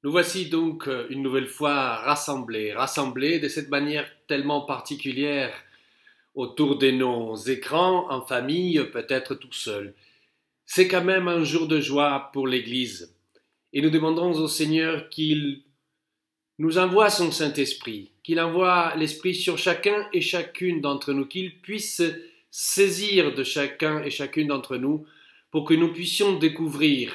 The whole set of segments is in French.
Nous voici donc une nouvelle fois rassemblés de cette manière tellement particulière autour de nos écrans, en famille, peut-être tout seul. C'est quand même un jour de joie pour l'Église. Et nous demandons au Seigneur qu'il nous envoie son Saint-Esprit, qu'il envoie l'Esprit sur chacun et chacune d'entre nous, qu'il puisse saisir de chacun et chacune d'entre nous pour que nous puissions découvrir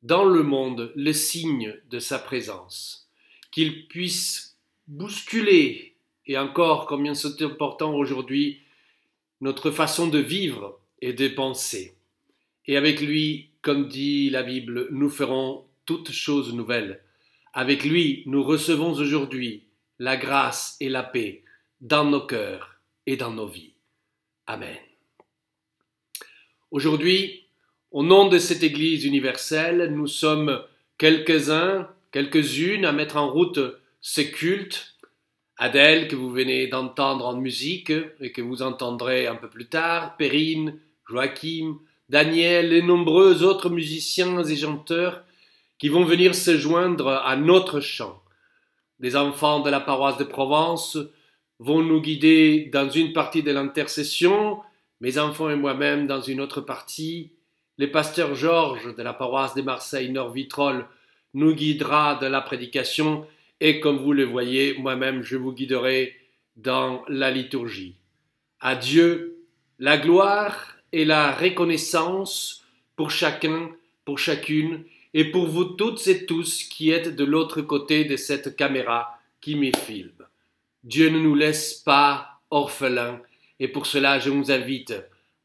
dans le monde le signe de sa présence, qu'il puisse bousculer, et encore combien c'est important aujourd'hui, notre façon de vivre et de penser. Et avec lui, comme dit la Bible, nous ferons toutes choses nouvelles. Avec lui, nous recevons aujourd'hui la grâce et la paix dans nos cœurs et dans nos vies. Amen. Aujourd'hui, au nom de cette Église universelle, nous sommes quelques-uns, quelques-unes à mettre en route ce culte. Adèle, que vous venez d'entendre en musique et que vous entendrez un peu plus tard, Perrine, Joachim, Daniel et nombreux autres musiciens et chanteurs qui vont venir se joindre à notre chant. Les enfants de la paroisse de Provence vont nous guider dans une partie de l'intercession, mes enfants et moi-même dans une autre partie. Le pasteur Georges de la paroisse de Marseille-Nord-Vitrolles nous guidera dans la prédication et comme vous le voyez, moi-même je vous guiderai dans la liturgie. À Dieu la gloire et la reconnaissance pour chacun, pour chacune et pour vous toutes et tous qui êtes de l'autre côté de cette caméra qui me filme. Dieu ne nous laisse pas orphelins et pour cela je vous invite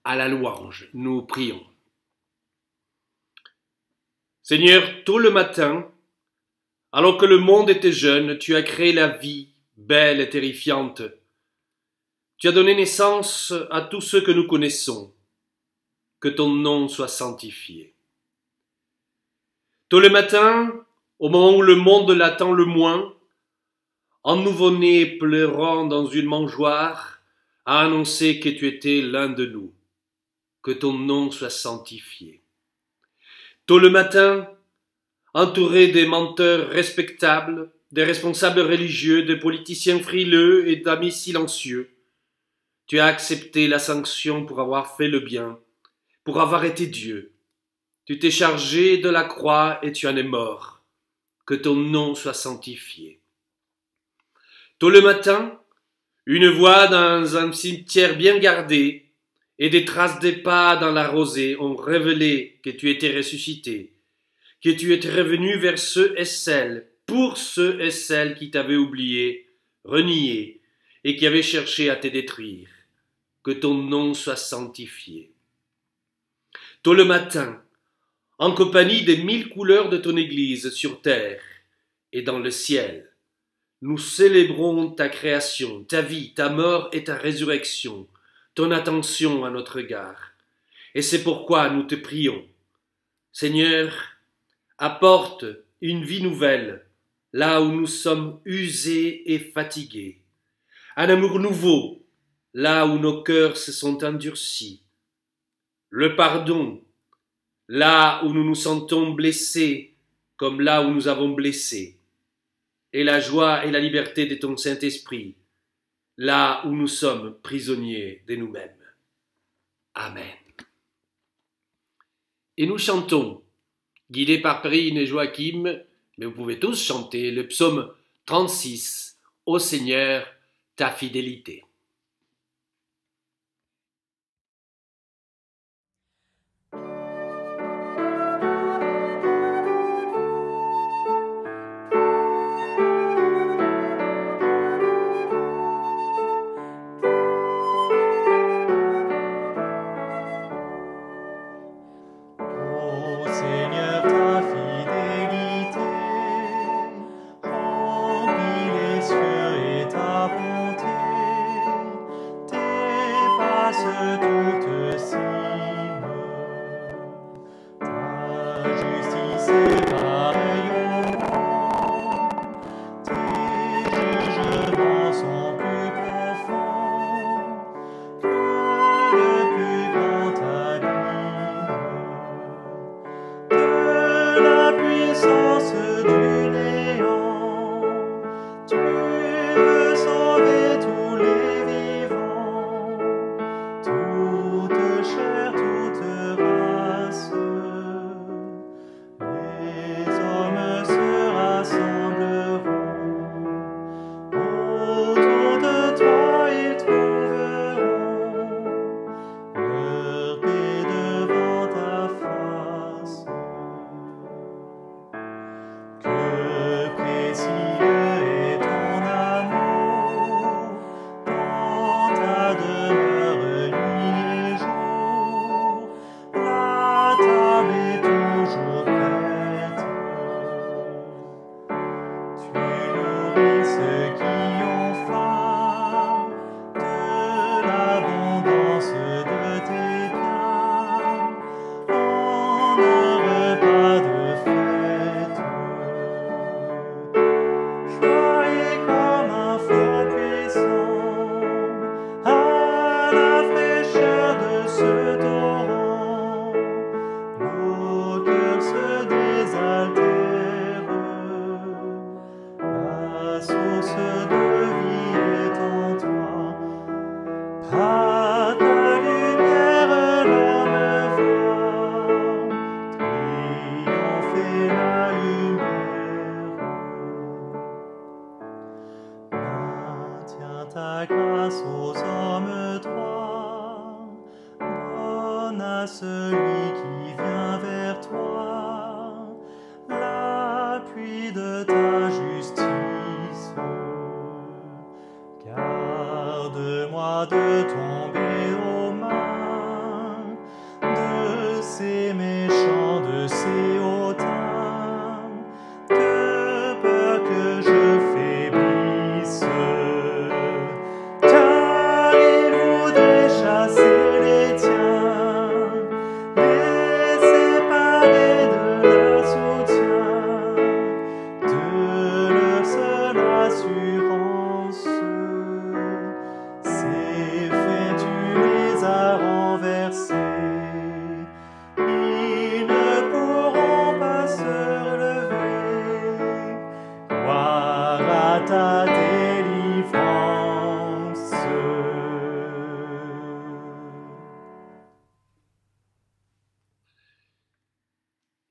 à la louange. Nous prions. Seigneur, tôt le matin, alors que le monde était jeune, tu as créé la vie, belle et terrifiante. Tu as donné naissance à tous ceux que nous connaissons. Que ton nom soit sanctifié. Tôt le matin, au moment où le monde l'attend le moins, un nouveau-né pleurant dans une mangeoire a annoncé que tu étais l'un de nous. Que ton nom soit sanctifié. Tôt le matin, entouré des menteurs respectables, des responsables religieux, des politiciens frileux et d'amis silencieux, tu as accepté la sanction pour avoir fait le bien, pour avoir été Dieu. Tu t'es chargé de la croix et tu en es mort. Que ton nom soit sanctifié. Tôt le matin, une voix dans un cimetière bien gardé et des traces de pas dans la rosée ont révélé que tu étais ressuscité, que tu étais revenu vers ceux et celles, pour ceux et celles qui t'avaient oublié, renié et qui avaient cherché à te détruire. Que ton nom soit sanctifié. Tôt le matin, en compagnie des 1000 couleurs de ton Église sur terre et dans le ciel, nous célébrons ta création, ta vie, ta mort et ta résurrection, ton attention à notre égard. Et c'est pourquoi nous te prions. Seigneur, apporte une vie nouvelle, là où nous sommes usés et fatigués. Un amour nouveau, là où nos cœurs se sont endurcis. Le pardon, là où nous nous sentons blessés, comme là où nous avons blessé. Et la joie et la liberté de ton Saint-Esprit, là où nous sommes prisonniers de nous-mêmes. Amen. Et nous chantons, guidés par Perrine et Joachim, mais vous pouvez tous chanter le psaume 36, Ô Seigneur, ta fidélité. Remplis les cieux et ta bonté. donne à celui qui vient vers toi l'appui de ta justice. Garde-moi de tomber aux mains de ces méchants, de ces hautains, de peur que je faiblisse. Car ils voudraient chasser les tiens, les séparer de leur soutien, de leur seule assurance. Ces faits, tu les as renversés. Ils ne pourront pas se relever. Gloire à ta délivrance.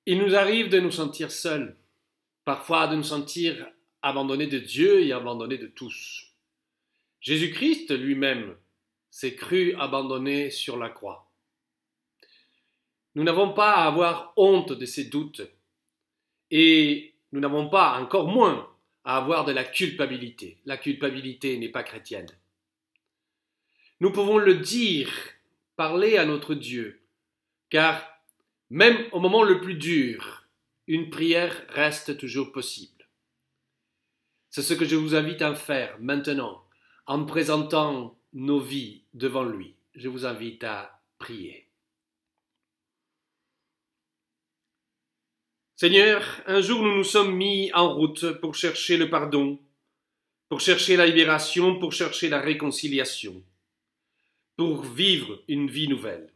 Il nous arrive de nous sentir seuls, parfois de nous sentir abandonnés de Dieu et abandonnés de tous. Jésus-Christ lui-même s'est cru abandonné sur la croix. Nous n'avons pas à avoir honte de ces doutes et nous n'avons pas, encore moins, à avoir de la culpabilité. La culpabilité n'est pas chrétienne. Nous pouvons le dire, parler à notre Dieu, car même au moment le plus dur, une prière reste toujours possible. C'est ce que je vous invite à faire maintenant, en présentant nos vies devant lui. Je vous invite à prier. Seigneur, un jour nous nous sommes mis en route pour chercher le pardon, pour chercher la libération, pour chercher la réconciliation, pour vivre une vie nouvelle.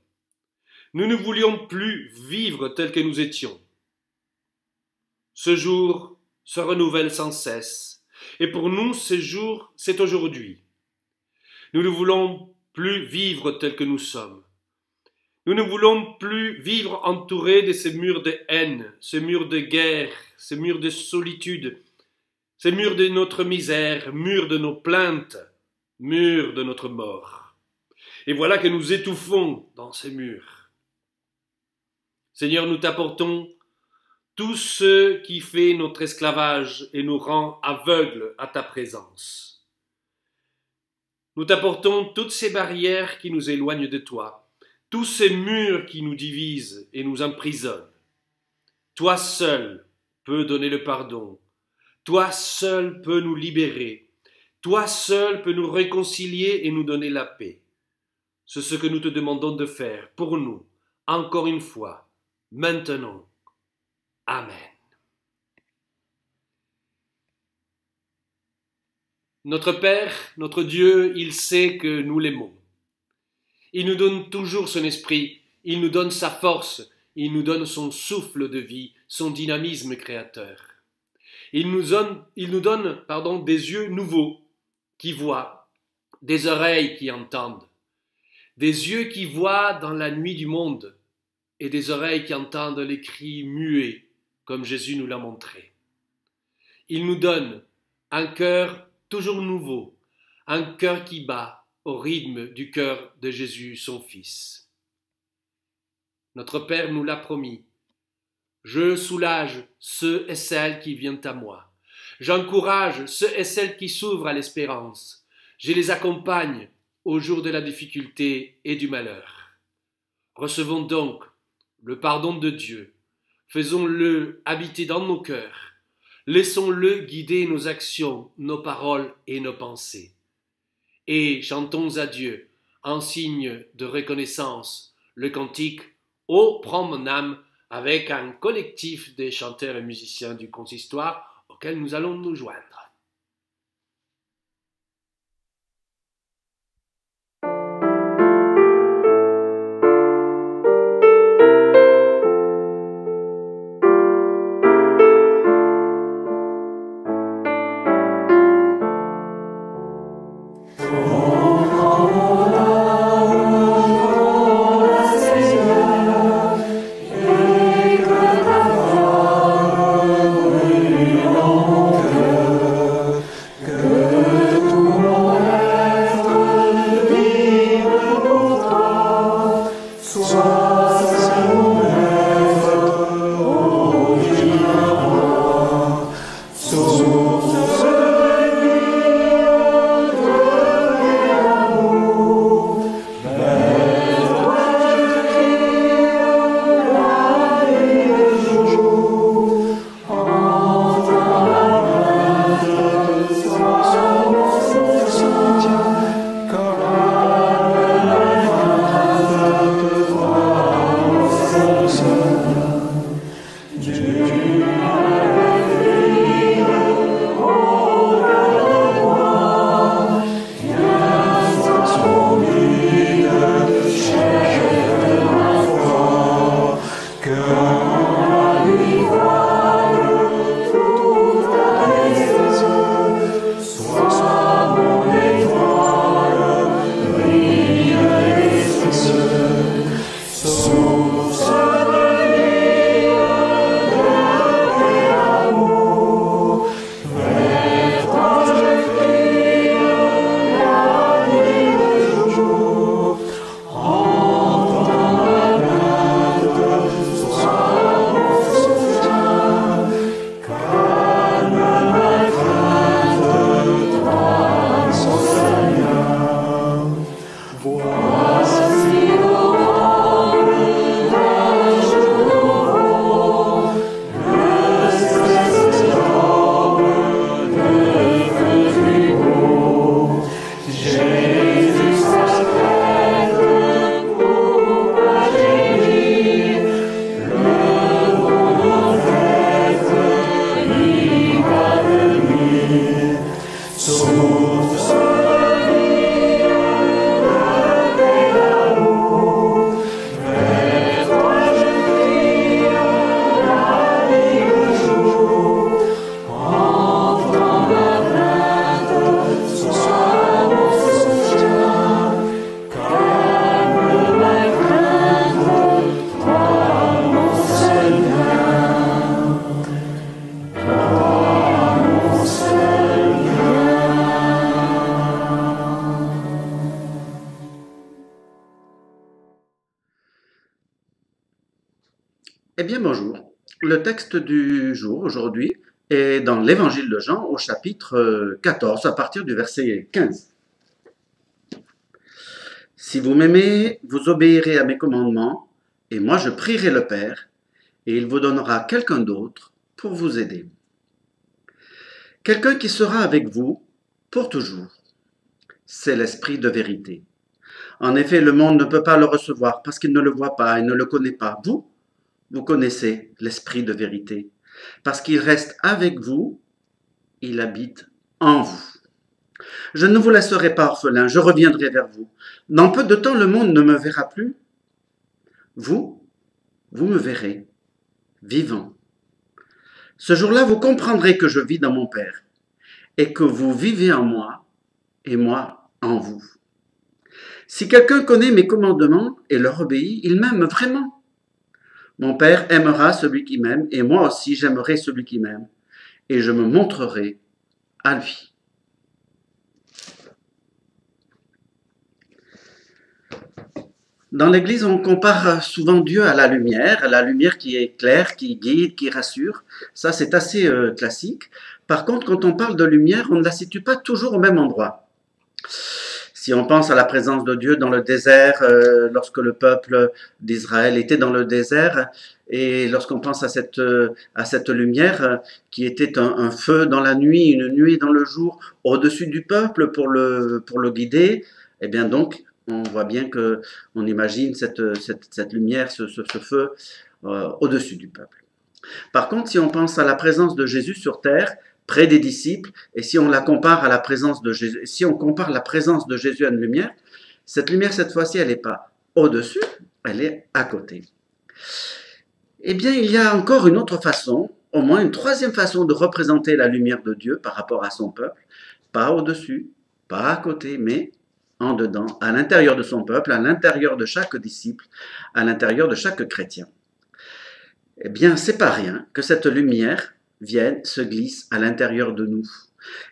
Nous ne voulions plus vivre tel que nous étions. Ce jour se renouvelle sans cesse, et pour nous, ce jour, c'est aujourd'hui. Nous ne voulons plus vivre tel que nous sommes. Nous ne voulons plus vivre entourés de ces murs de haine, ces murs de guerre, ces murs de solitude, ces murs de notre misère, murs de nos plaintes, murs de notre mort. Et voilà que nous étouffons dans ces murs. Seigneur, nous t'apportons tout ce qui fait notre esclavage et nous rend aveugles à ta présence. Nous t'apportons toutes ces barrières qui nous éloignent de toi, tous ces murs qui nous divisent et nous emprisonnent. Toi seul peux donner le pardon, toi seul peux nous libérer, toi seul peux nous réconcilier et nous donner la paix. C'est ce que nous te demandons de faire pour nous, encore une fois, maintenant. Amen. Notre Père, notre Dieu, il sait que nous l'aimons. Il nous donne toujours son esprit, il nous donne sa force, il nous donne son souffle de vie, son dynamisme créateur. Il nous donne des yeux nouveaux qui voient, des oreilles qui entendent, des yeux qui voient dans la nuit du monde et des oreilles qui entendent les cris muets comme Jésus nous l'a montré. Il nous donne un cœur toujours nouveau, un cœur qui bat au rythme du cœur de Jésus, son Fils. Notre Père nous l'a promis. Je soulage ceux et celles qui viennent à moi. J'encourage ceux et celles qui s'ouvrent à l'espérance. Je les accompagne au jour de la difficulté et du malheur. Recevons donc le pardon de Dieu. Faisons-le habiter dans nos cœurs. Laissons-le guider nos actions, nos paroles et nos pensées. Et chantons à Dieu, en signe de reconnaissance, le cantique « Ô prends mon âme » avec un collectif des chanteurs et musiciens du consistoire auquel nous allons nous joindre. Que Eh bien, bonjour. Le texte du jour, aujourd'hui, est dans l'Évangile de Jean, au chapitre 14, à partir du verset 15. Si vous m'aimez, vous obéirez à mes commandements, et moi je prierai le Père, et il vous donnera quelqu'un d'autre pour vous aider. Quelqu'un qui sera avec vous pour toujours. C'est l'Esprit de vérité. En effet, le monde ne peut pas le recevoir parce qu'il ne le voit pas et ne le connaît pas. Vous connaissez l'Esprit de vérité. Parce qu'il reste avec vous, il habite en vous. Je ne vous laisserai pas orphelin, je reviendrai vers vous. Dans peu de temps, le monde ne me verra plus. Vous me verrez, vivant. Ce jour-là, vous comprendrez que je vis dans mon Père et que vous vivez en moi et moi en vous. Si quelqu'un connaît mes commandements et leur obéit, il m'aime vraiment. Mon Père aimera celui qui m'aime et moi aussi j'aimerai celui qui m'aime et je me montrerai à lui. Dans l'Église, on compare souvent Dieu à la lumière qui est claire, qui guide, qui rassure. Ça, c'est assez classique. Par contre, quand on parle de lumière, on ne la situe pas toujours au même endroit. Si on pense à la présence de Dieu dans le désert, lorsque le peuple d'Israël était dans le désert, et lorsqu'on pense à cette lumière qui était un feu dans la nuit, une nuit dans le jour, au-dessus du peuple pour le guider, eh bien donc, on voit bien que on imagine cette lumière, ce feu au-dessus du peuple. Par contre, si on pense à la présence de Jésus sur terre, près des disciples, et si on la compare à la présence de Jésus, si on compare la présence de Jésus à une lumière, cette lumière, cette fois-ci, elle n'est pas au-dessus, elle est à côté. Eh bien, il y a encore une autre façon, au moins une troisième façon de représenter la lumière de Dieu par rapport à son peuple, pas au-dessus, pas à côté, mais en dedans, à l'intérieur de son peuple, à l'intérieur de chaque disciple, à l'intérieur de chaque chrétien. Eh bien, c'est pas rien que cette lumière vienne, se glisse à l'intérieur de nous.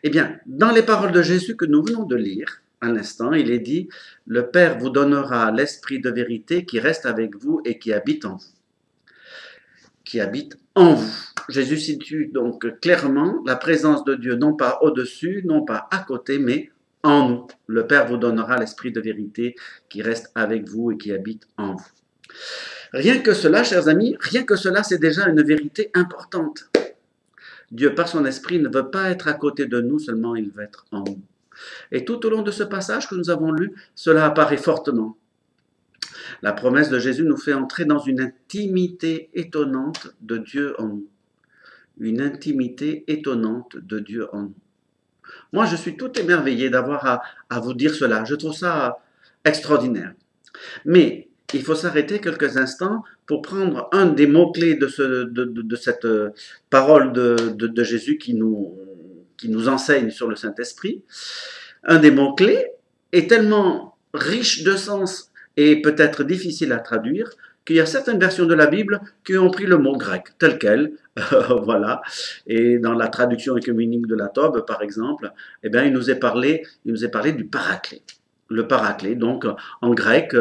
Eh bien, dans les paroles de Jésus que nous venons de lire, à l'instant, il est dit « Le Père vous donnera l'Esprit de vérité qui reste avec vous et qui habite en vous. » Qui habite en vous. Jésus situe donc clairement la présence de Dieu, non pas au-dessus, non pas à côté, mais en nous. Le Père vous donnera l'Esprit de vérité qui reste avec vous et qui habite en vous. Rien que cela, chers amis, rien que cela, c'est déjà une vérité importante. Dieu, par son Esprit, ne veut pas être à côté de nous, seulement il veut être en nous. Et tout au long de ce passage que nous avons lu, cela apparaît fortement. La promesse de Jésus nous fait entrer dans une intimité étonnante de Dieu en nous. Une intimité étonnante de Dieu en nous. Moi, je suis tout émerveillé d'avoir à vous dire cela. Je trouve ça extraordinaire. Mais il faut s'arrêter quelques instants pour prendre un des mots-clés de cette parole de Jésus qui nous enseigne sur le Saint-Esprit. Un des mots-clés est tellement riche de sens et peut-être difficile à traduire qu'il y a certaines versions de la Bible qui ont pris le mot grec tel quel, voilà. Et dans la traduction œcuménique de la Tobe, par exemple, eh bien, il nous est parlé du paraclet. Le paraclet, donc en grec,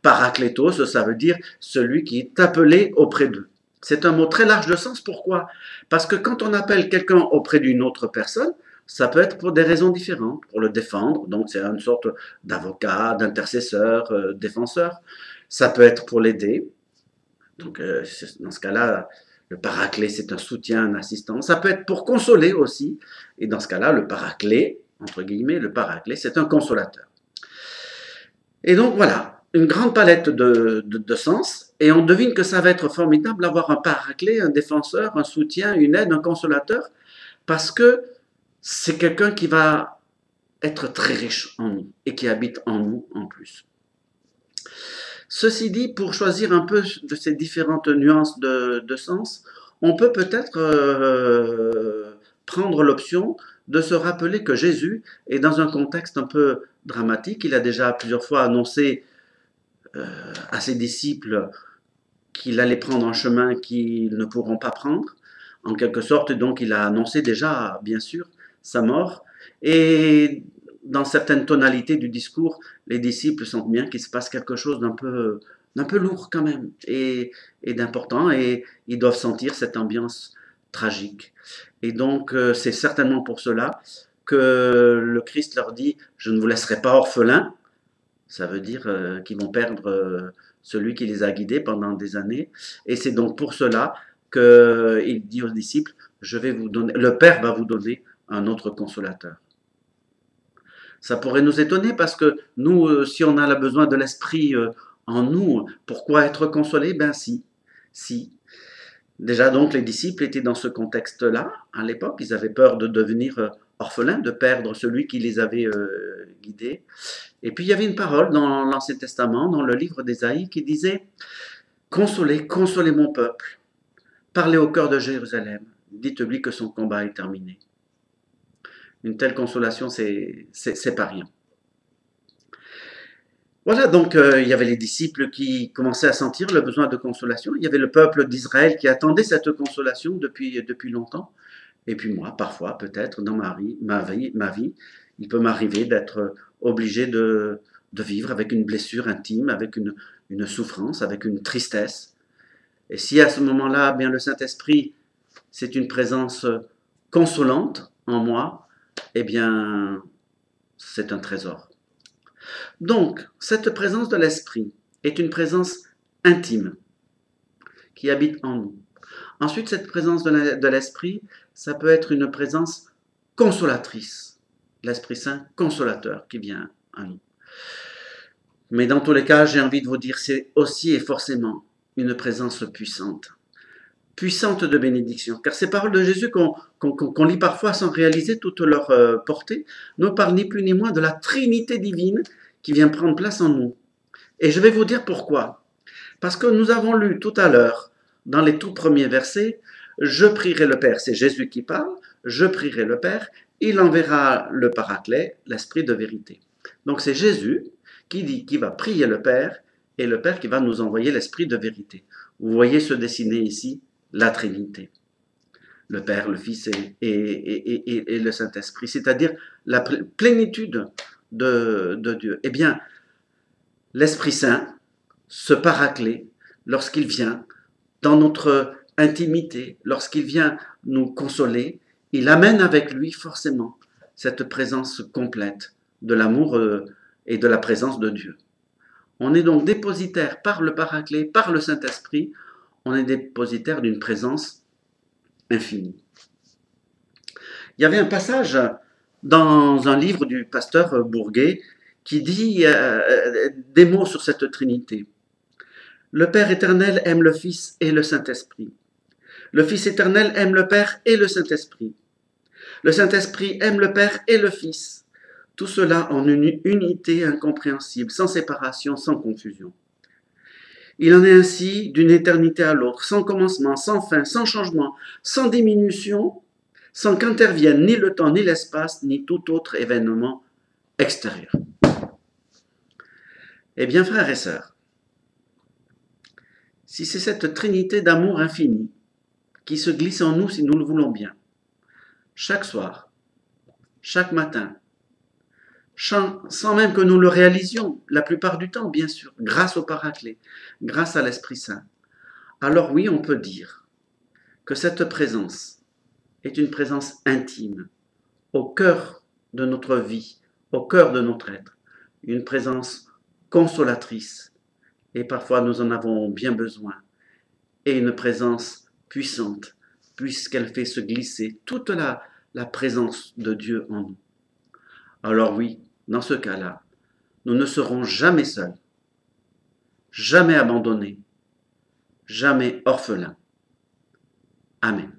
parakletos, ça veut dire celui qui est appelé auprès d'eux. C'est un mot très large de sens, pourquoi? Parce que quand on appelle quelqu'un auprès d'une autre personne, ça peut être pour des raisons différentes, pour le défendre, donc c'est une sorte d'avocat, d'intercesseur, défenseur. Ça peut être pour l'aider, donc dans ce cas-là, le paraclet c'est un soutien, un assistant. Ça peut être pour consoler aussi, et dans ce cas-là, le paraclet, entre guillemets, le paraclet c'est un consolateur. Et donc voilà, une grande palette de sens, et on devine que ça va être formidable d'avoir un paraclet, un défenseur, un soutien, une aide, un consolateur, parce que c'est quelqu'un qui va être très riche en nous, et qui habite en nous en plus. Ceci dit, pour choisir un peu de ces différentes nuances de sens, on peut peut-être prendre l'option de se rappeler que Jésus est dans un contexte un peu dramatique. Il a déjà plusieurs fois annoncé à ses disciples qu'il allait prendre un chemin qu'ils ne pourront pas prendre. En quelque sorte, donc, il a annoncé déjà, bien sûr, sa mort. Et dans certaines tonalités du discours, les disciples sentent bien qu'il se passe quelque chose d'un peu d'un peu lourd quand même et d'important et ils doivent sentir cette ambiance tragique. Et donc c'est certainement pour cela que le Christ leur dit, je ne vous laisserai pas orphelins. Ça veut dire qu'ils vont perdre celui qui les a guidés pendant des années. Et c'est donc pour cela qu'il dit aux disciples, je vais vous donner, le Père va vous donner un autre consolateur. Ça pourrait nous étonner parce que nous, si on a besoin de l'Esprit en nous, pourquoi être consolé? Ben si. Déjà donc les disciples étaient dans ce contexte-là à l'époque, ils avaient peur de devenir orphelins, de perdre celui qui les avait guidés. Et puis il y avait une parole dans l'Ancien Testament, dans le livre d'Ésaïe, qui disait « Consolez, consolez mon peuple, parlez au cœur de Jérusalem, dites-lui que son combat est terminé. » Une telle consolation, c'est pas rien. Voilà, donc il y avait les disciples qui commençaient à sentir le besoin de consolation. Il y avait le peuple d'Israël qui attendait cette consolation depuis longtemps. Et puis moi, parfois, peut-être, dans ma vie, il peut m'arriver d'être obligé de vivre avec une blessure intime, avec une souffrance, avec une tristesse. Et si à ce moment-là, bien le Saint-Esprit, c'est une présence consolante en moi, eh bien, c'est un trésor. Donc, cette présence de l'Esprit est une présence intime qui habite en nous. Ensuite, cette présence de l'Esprit, ça peut être une présence consolatrice. L'Esprit Saint consolateur qui vient à nous. Mais dans tous les cas, j'ai envie de vous dire, c'est aussi et forcément une présence puissante. Puissante de bénédiction. Car ces paroles de Jésus qu'on lit parfois sans réaliser toute leur portée, ne parlent ni plus ni moins de la Trinité divine qui vient prendre place en nous. Et je vais vous dire pourquoi. Parce que nous avons lu tout à l'heure, dans les tout premiers versets, je prierai le Père, c'est Jésus qui parle, je prierai le Père, il enverra le Paraclet, l'Esprit de vérité. Donc c'est Jésus qui dit qu'il va prier le Père, et le Père qui va nous envoyer l'Esprit de vérité. Vous voyez se dessiner ici la Trinité. Le Père, le Fils et le Saint-Esprit, c'est-à-dire la plénitude de Dieu. Eh bien, l'Esprit Saint, ce Paraclet, lorsqu'il vient dans notre intimité, lorsqu'il vient nous consoler, il amène avec lui forcément cette présence complète de l'amour et de la présence de Dieu. On est donc dépositaire par le Paraclet, par le Saint-Esprit, on est dépositaire d'une présence infinie. Il y avait un passage dans un livre du pasteur Bourguet qui dit des mots sur cette Trinité. Le Père éternel aime le Fils et le Saint-Esprit. Le Fils éternel aime le Père et le Saint-Esprit. Le Saint-Esprit aime le Père et le Fils. Tout cela en une unité incompréhensible, sans séparation, sans confusion. Il en est ainsi d'une éternité à l'autre, sans commencement, sans fin, sans changement, sans diminution, sans qu'intervienne ni le temps, ni l'espace, ni tout autre événement extérieur. Eh bien, frères et sœurs, si c'est cette trinité d'amour infini qui se glisse en nous si nous le voulons bien, chaque soir, chaque matin, sans même que nous le réalisions, la plupart du temps, bien sûr, grâce au Paraclet, grâce à l'Esprit Saint, alors oui, on peut dire que cette présence est une présence intime, au cœur de notre vie, au cœur de notre être, une présence consolatrice, et parfois nous en avons bien besoin, et une présence puissante, puisqu'elle fait se glisser toute la présence de Dieu en nous. Alors oui, dans ce cas-là, nous ne serons jamais seuls, jamais abandonnés, jamais orphelins. Amen.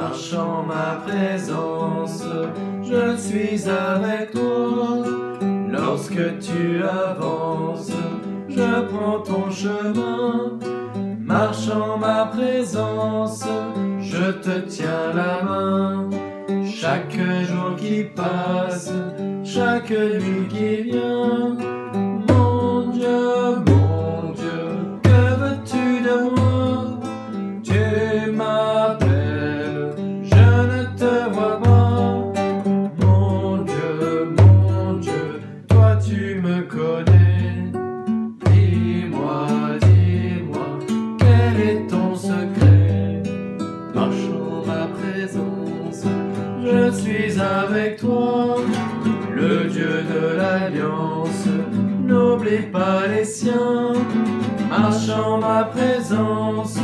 Marche en ma présence, je suis avec toi. Lorsque tu avances, je prends ton chemin. Marche en ma présence, je te tiens la main. Chaque jour qui passe, chaque nuit qui vient. Mon Dieu, que veux-tu de moi? Tu m'appelles, je ne te vois pas. Mon Dieu, toi tu me connais. Dis-moi, quel est ton secret? Marche en ma présence, je suis avec toi. Le Dieu de l'Alliance, n'oublie pas les siens. Marche en ma présence,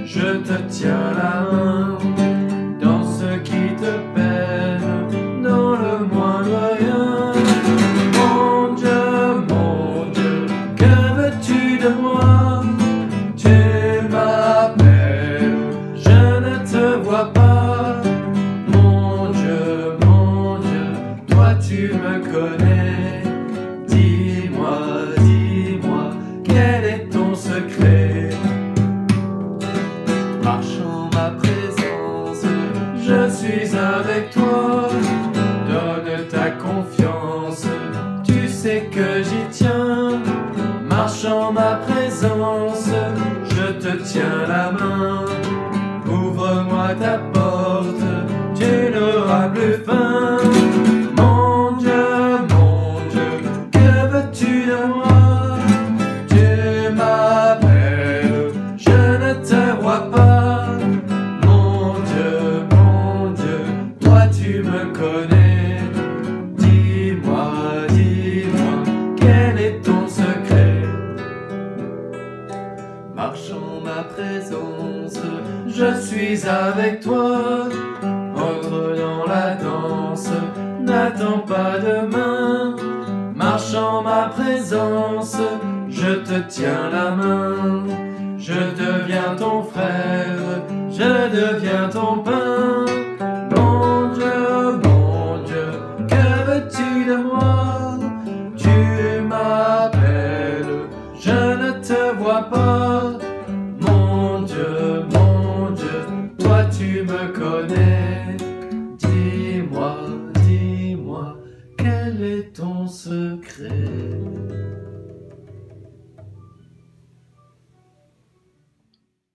je te tiens la main. Dans ce qui te peine, dans le moindre rien. Mon Dieu, que veux-tu de moi? Tu m'appelles, je ne te vois pas. Mon Dieu, toi tu me connais. Dis-moi, quel est ton secret? Marche en ma présence, je suis avec toi. Donne ta confiance, tu sais que j'y tiens. Marche en ma présence, je te tiens la main. Ouvre-moi ta porte, tu n'auras plus faim. Mon Dieu, que veux-tu de moi? Tu m'appelles, je ne te vois pas. Mon Dieu, toi tu me connais. Dis-moi, quel est ton secret? Marche en ma présence, je suis avec toi. Entre dans la danse, n'attends pas demain. Marche en ma présence, je te tiens la main. Je deviens ton frère, je deviens ton pain. Mon Dieu, que veux-tu de moi? Tu m'appelles, je ne te vois pas. Mon Dieu, toi tu me connais. Dis-moi, quel est ton secret?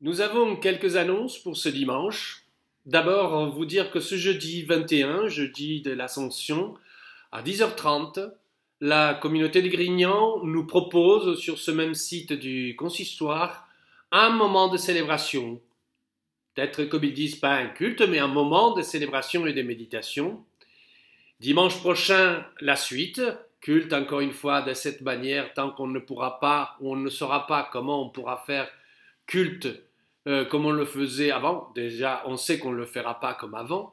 Nous avons quelques annonces pour ce dimanche. D'abord, vous dire que ce jeudi 21, jeudi de l'Ascension, à 10h30, la communauté de Grignan nous propose sur ce même site du consistoire un moment de célébration. Peut-être comme ils disent, pas un culte, mais un moment de célébration et de méditation. Dimanche prochain, la suite, culte encore une fois de cette manière, tant qu'on ne pourra pas, ou on ne saura pas comment on pourra faire culte comme on le faisait avant. Déjà, on sait qu'on ne le fera pas comme avant.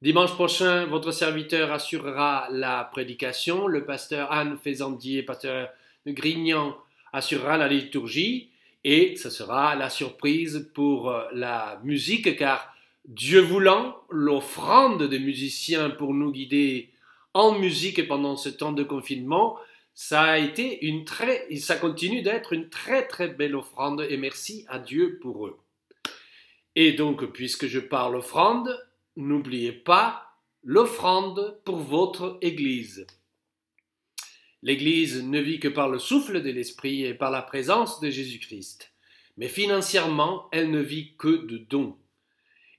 Dimanche prochain, votre serviteur assurera la prédication. Le pasteur Anne Faisandier, pasteur de Grignan, assurera la liturgie. Et ce sera la surprise pour la musique, car Dieu voulant, l'offrande des musiciens pour nous guider en musique pendant ce temps de confinement, ça continue d'être une très très belle offrande et merci à Dieu pour eux. Et donc, puisque je parle offrande, n'oubliez pas l'offrande pour votre Église. L'Église ne vit que par le souffle de l'Esprit et par la présence de Jésus-Christ. Mais financièrement, elle ne vit que de dons.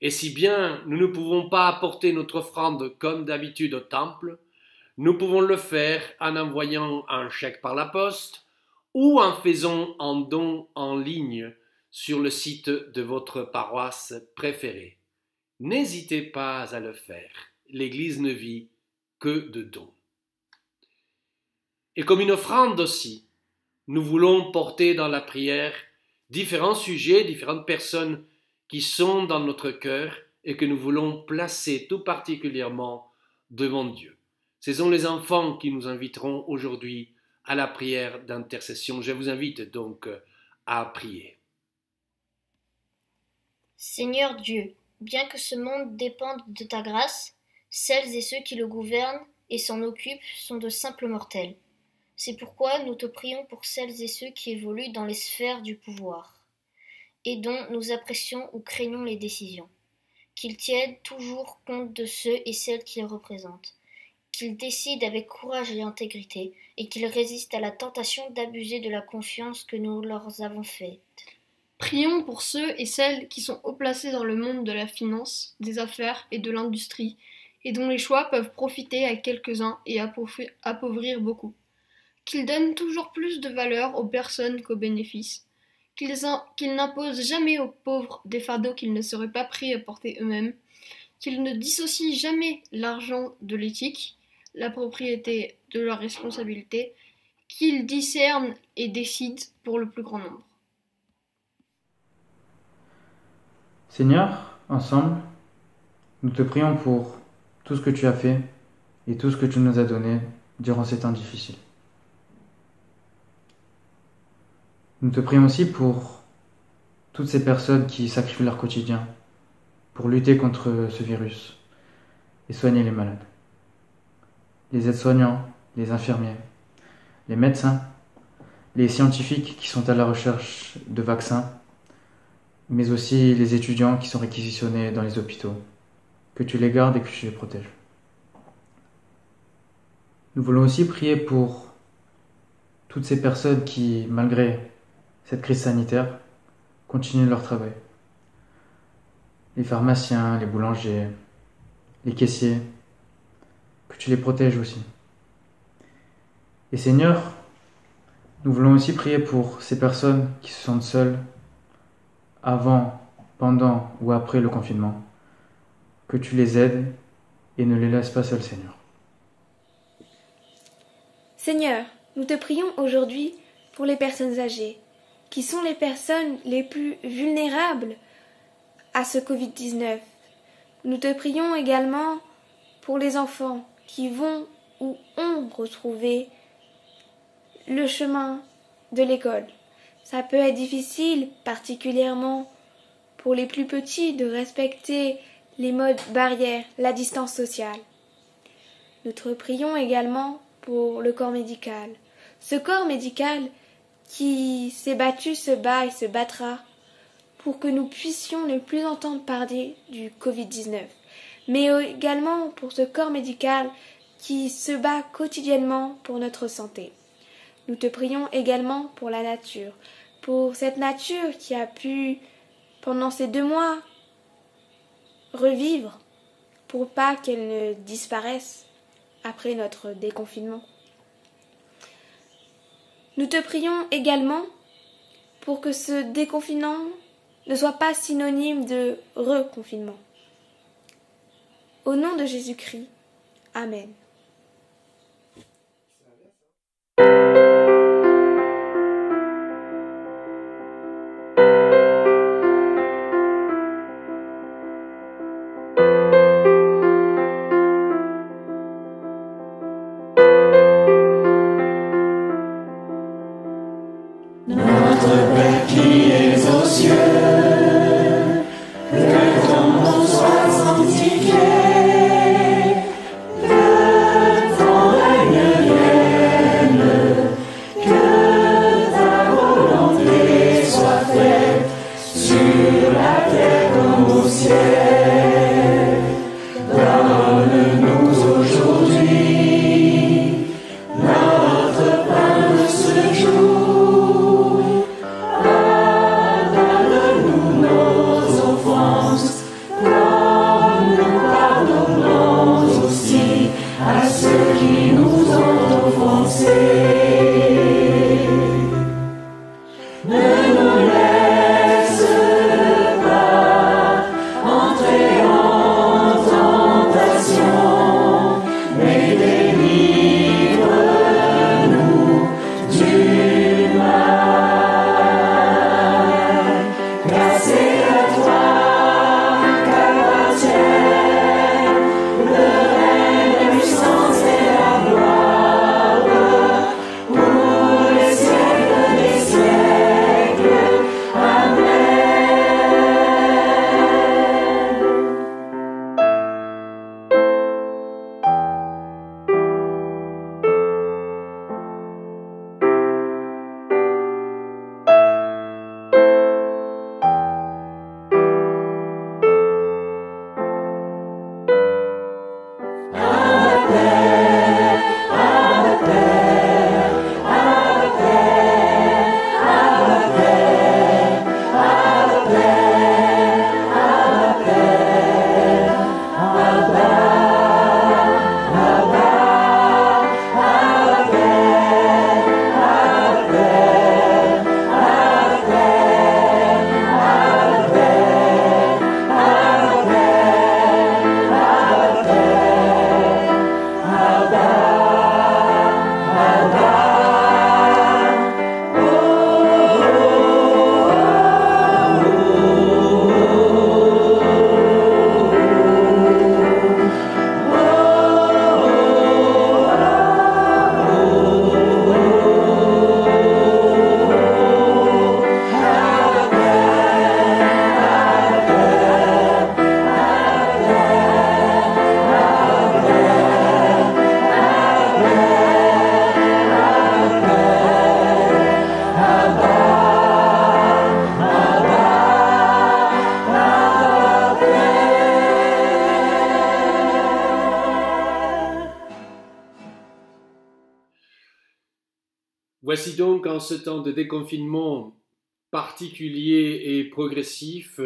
Et si bien nous ne pouvons pas apporter notre offrande comme d'habitude au temple, nous pouvons le faire en envoyant un chèque par la poste ou en faisant un don en ligne sur le site de votre paroisse préférée. N'hésitez pas à le faire. L'Église ne vit que de dons. Et comme une offrande aussi, nous voulons porter dans la prière différents sujets, différentes personnes qui sont dans notre cœur et que nous voulons placer tout particulièrement devant Dieu. Ce sont les enfants qui nous inviteront aujourd'hui à la prière d'intercession. Je vous invite donc à prier. Seigneur Dieu, Bien que ce monde dépende de ta grâce, celles et ceux qui le gouvernent et s'en occupent sont de simples mortels. C'est pourquoi nous te prions pour celles et ceux qui évoluent dans les sphères du pouvoir, et dont nous apprécions ou craignons les décisions. Qu'ils tiennent toujours compte de ceux et celles qu'ils représentent, qu'ils décident avec courage et intégrité, et qu'ils résistent à la tentation d'abuser de la confiance que nous leur avons faite. Prions pour ceux et celles qui sont haut placés dans le monde de la finance, des affaires et de l'industrie, et dont les choix peuvent profiter à quelques-uns et appauvrir beaucoup. Qu'ils donnent toujours plus de valeur aux personnes qu'aux bénéfices, qu'ils n'imposent jamais aux pauvres des fardeaux qu'ils ne seraient pas prêts à porter eux-mêmes, qu'ils ne dissocient jamais l'argent de l'éthique, la propriété de leur responsabilité, qu'ils discernent et décident pour le plus grand nombre. Seigneur, ensemble, nous te prions pour tout ce que tu as fait et tout ce que tu nous as donné durant ces temps difficiles. Nous te prions aussi pour toutes ces personnes qui sacrifient leur quotidien pour lutter contre ce virus et soigner les malades. Les aides-soignants, les infirmiers, les médecins, les scientifiques qui sont à la recherche de vaccins, mais aussi les étudiants qui sont réquisitionnés dans les hôpitaux. Que tu les gardes et que tu les protèges. Nous voulons aussi prier pour toutes ces personnes qui, malgré cette crise sanitaire, continuent leur travail. Les pharmaciens, les boulangers, les caissiers, que tu les protèges aussi. Et Seigneur, nous voulons aussi prier pour ces personnes qui se sentent seules avant, pendant ou après le confinement. Que tu les aides et ne les laisses pas seuls, Seigneur. Seigneur, nous te prions aujourd'hui pour les personnes âgées, qui sont les personnes les plus vulnérables à ce Covid-19. Nous te prions également pour les enfants qui vont ou ont retrouvé le chemin de l'école. Ça peut être difficile, particulièrement pour les plus petits, de respecter les modes barrières, la distance sociale. Nous te prions également pour le corps médical. Ce corps médical qui s'est battu, se bat et se battra pour que nous puissions ne plus entendre parler du Covid-19. Mais également pour ce corps médical qui se bat quotidiennement pour notre santé. Nous te prions également pour la nature, pour cette nature qui a pu, pendant ces 2 mois, revivre pour pas qu'elle ne disparaisse après notre déconfinement. Nous te prions également pour que ce déconfinement ne soit pas synonyme de reconfinement. Au nom de Jésus-Christ, Amen. Notre Père qui es aux cieux, que ton nom soit sanctifié, que Voici donc en ce temps de déconfinement particulier et progressif,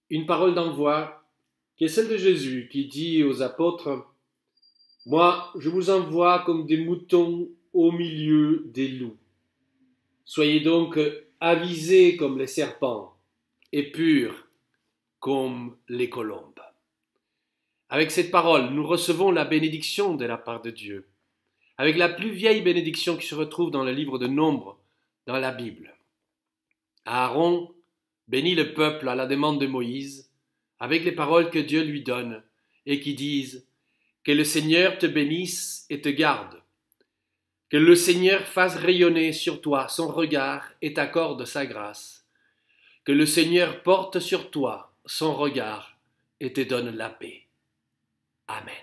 une parole d'envoi qui est celle de Jésus qui dit aux apôtres « Moi, je vous envoie comme des moutons au milieu des loups. Soyez donc avisés comme les serpents et purs comme les colombes. » Avec cette parole, nous recevons la bénédiction de la part de Dieu, avec la plus vieille bénédiction qui se retrouve dans le livre de Nombre, dans la Bible. Aaron bénit le peuple à la demande de Moïse, avec les paroles que Dieu lui donne, et qui disent « Que le Seigneur te bénisse et te garde. Que le Seigneur fasse rayonner sur toi son regard et t'accorde sa grâce. Que le Seigneur porte sur toi son regard et te donne la paix. Amen. »